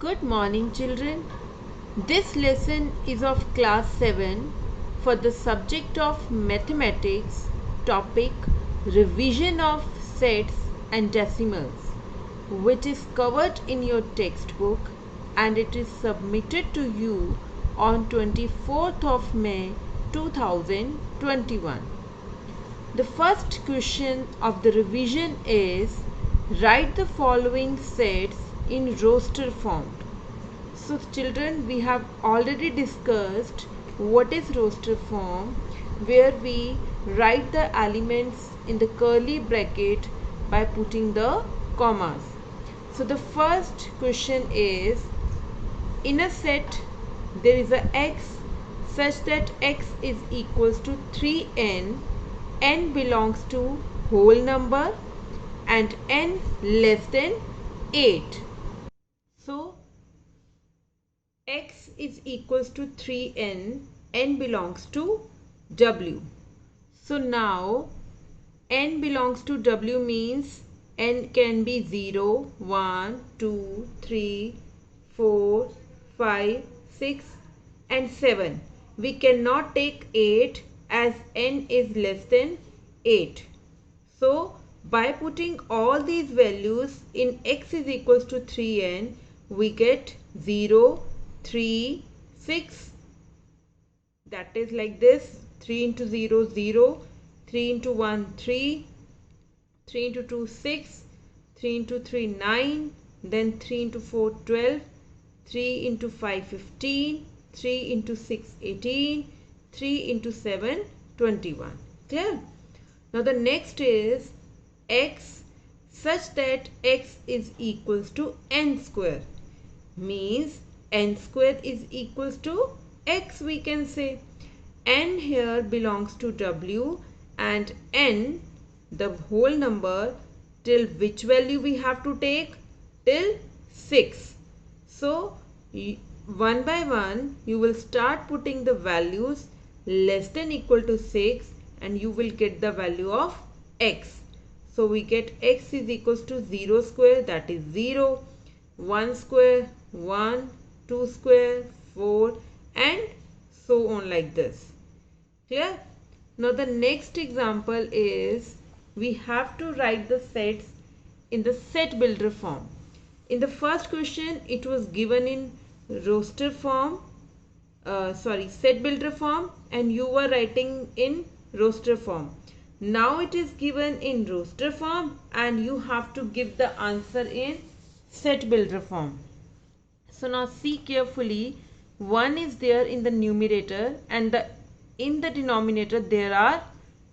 Good morning, children. This lesson is of class 7 for the subject of mathematics, topic revision of sets and decimals, which is covered in your textbook and it is submitted to you on 24th of May 2021. The first question of the revision is write the following sets in roster form. So children, we have already discussed what is roster form, where we write the elements in the curly bracket by putting the commas. So the first question is, in a set there is a x such that x is equals to 3n, n belongs to whole number and n less than 8. So x is equals to 3n, n belongs to w. So now n belongs to w means n can be 0, 1, 2, 3, 4, 5, 6 and 7. We cannot take 8 as n is less than 8. So by putting all these values in x is equals to 3n, we get 0, 3, 6. That is like this. 3 into 0, 0. 3 into 1, 3. 3 into 2, 6. 3 into 3, 9. Then 3 into 4, 12. 3 into 5, 15. 3 into 6, 18. 3 into 7, 21. Clear? Now the next is x such that x is equals to n square. Means n square is equals to x, we can say. N here belongs to w and n, the whole number, till which value we have to take? Till 6. So one by one you will start putting the values less than equal to 6 and you will get the value of x. So we get x is equals to 0 square, that is 0, 1 square, 1, 2 square, 4 and so on like this. Clear? Now the next example is we have to write the sets in the set builder form. In the first question it was given in roster form, set builder form, and you were writing in roster form. Now it is given in roster form and you have to give the answer in set builder form. So now see carefully, 1 is there in the numerator and in the denominator there are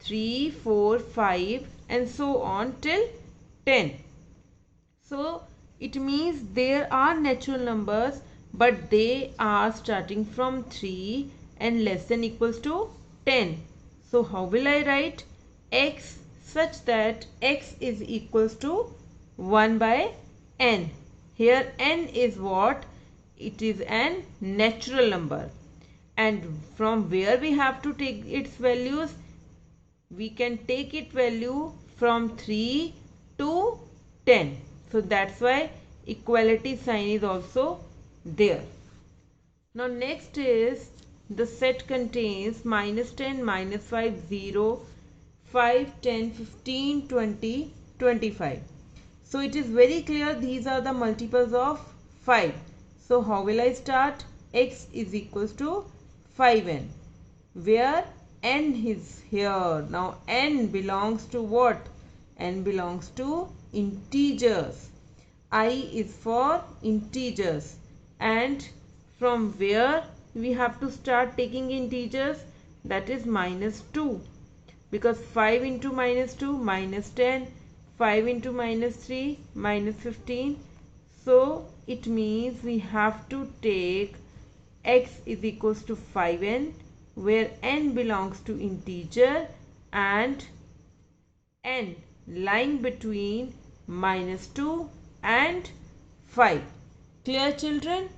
3, 4, 5 and so on till 10. So it means there are natural numbers but they are starting from 3 and less than equals to 10. So how will I write? X such that x is equals to 1 by n. Here n is what? It is an natural number. And from where we have to take its values? We can take its value from 3 to 10. So that's why equality sign is also there. Now next is the set contains minus 10, minus 5, 0, 5, 10, 15, 20, 25. So it is very clear these are the multiples of 5. So how will I start? X is equals to 5n. Where n is here. Now n belongs to what? N belongs to integers. I is for integers. And from where we have to start taking integers? That is minus 2. Because 5 into minus 2, minus 10. 5 into minus 3, minus 15. So it means we have to take x is equals to 5n, where n belongs to integer and n lying between minus 2 and 5. Clear, children?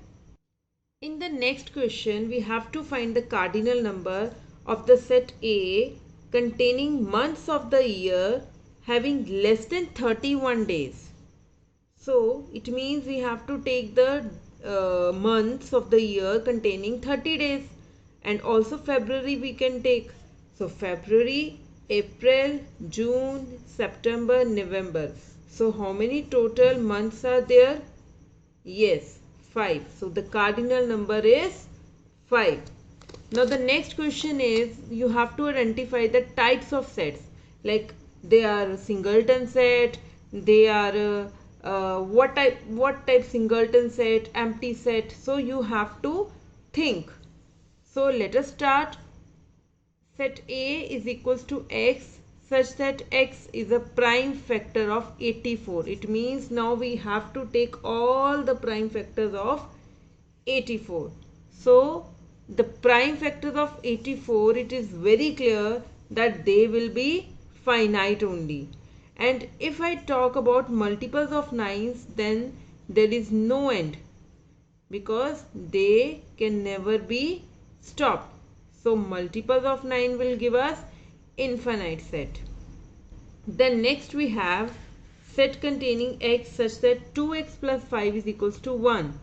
In the next question, we have to find the cardinal number of the set A containing months of the year having less than 31 days. So it means we have to take the months of the year containing 30 days. And also February we can take. So February, April, June, September, November. So how many total months are there? Yes, 5. So the cardinal number is 5. Now the next question is, you have to identify the types of sets. Like they are singleton set, they are what type singleton set, empty set. So you have to think. So let us start. Set A is equals to x such that x is a prime factor of 84. It means now we have to take all the prime factors of 84. So the prime factors of 84, it is very clear that they will be finite only. And if I talk about multiples of 9s, then there is no end because they can never be stopped. So multiples of 9 will give us infinite set. Then next we have set containing x such that 2x plus 5 is equals to 1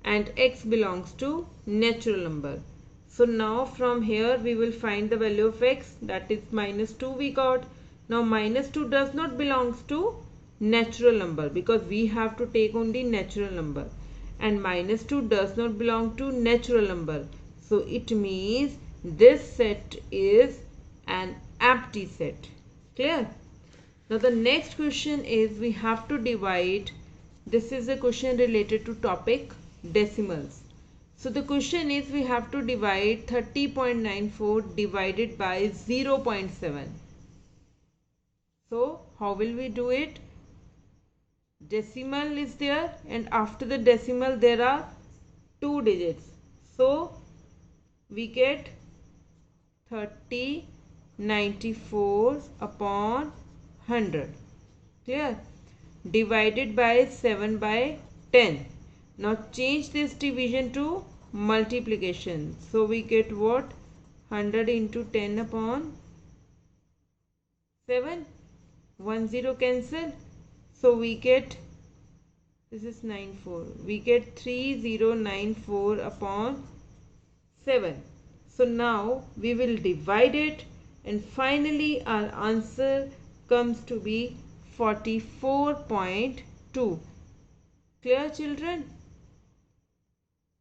and x belongs to natural number. So now from here we will find the value of x, that is minus 2 we got. Now minus 2 does not belongs to natural number because we have to take only natural number, and minus 2 does not belong to natural number. So it means this set is an empty set. Clear? Now the next question is, we have to divide. This is a question related to topic decimals. So the question is, we have to divide 30.94 divided by 0.7. So how will we do it? Decimal is there and after the decimal there are 2 digits. So we get 30.94 upon 100. Clear? Divided by 7 by 10. Now change this division to multiplication. So we get what? 100 into 10 upon 7. 1 0 cancel. So we get, this is 94. We get 3094 upon 7. So now we will divide it and finally our answer comes to be 44.2. Clear, children?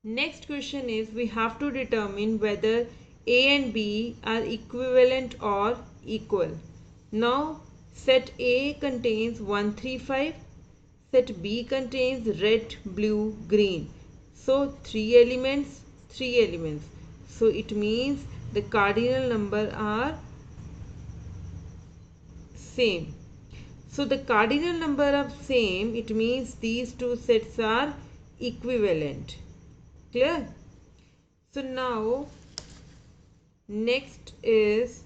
Next question is, we have to determine whether A and B are equivalent or equal. Now set A contains 135, set B contains red, blue, green. So 3 elements. So it means the cardinal number are same. So the cardinal number are same, it means these two sets are equivalent. Clear? So now next is,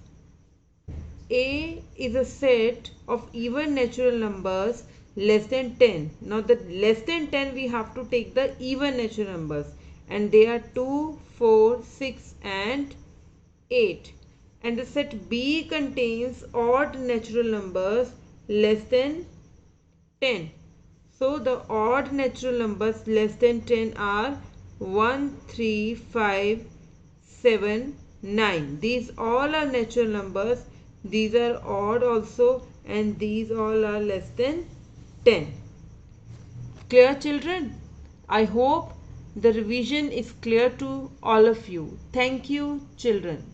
A is a set of even natural numbers less than 10. Now the less than 10 we have to take the even natural numbers, and they are 2, 4, 6 and 8. And the set B contains odd natural numbers less than 10. So the odd natural numbers less than 10 are 1, 3, 5, 7, 9. These all are natural numbers. These are odd also, and these all are less than 10. Clear, children? I hope the revision is clear to all of you. Thank you, children.